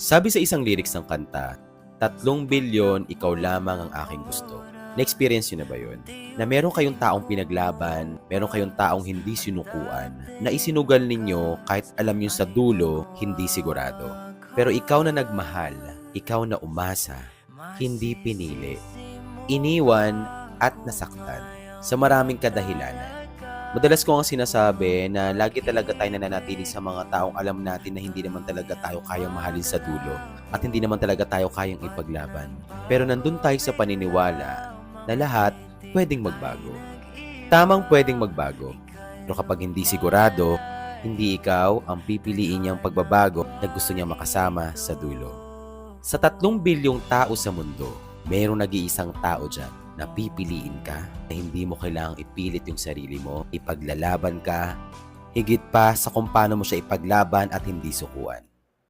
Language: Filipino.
Sabi sa isang lyrics ng kanta, 3 bilyon ikaw lamang ang aking gusto. Na-experience nyo na ba yun? Na meron kayong taong pinaglaban, meron kayong taong hindi sinukuan, na isinugal ninyo kahit alam nyo sa dulo, hindi sigurado. Pero ikaw na nagmahal, ikaw na umasa, hindi pinili, iniwan at nasaktan sa maraming kadahilanan. Madalas ko nga sinasabi na lagi talaga tayo nananatili sa mga taong alam natin na hindi naman talaga tayo kayang mahalin sa dulo at hindi naman talaga tayo kayang ipaglaban. Pero nandun tayo sa paniniwala na lahat pwedeng magbago. Tamang pwedeng magbago. Pero kapag hindi sigurado, hindi ikaw ang pipiliin niyang pagbabago na gusto niyang makasama sa dulo. Sa 3 bilyong tao sa mundo, mayroong nag-iisang tao dyan na pipiliin ka, na hindi mo kailangang ipilit yung sarili mo, ipaglalaban ka, higit pa sa kung paano mo siya ipaglaban at hindi sukuan.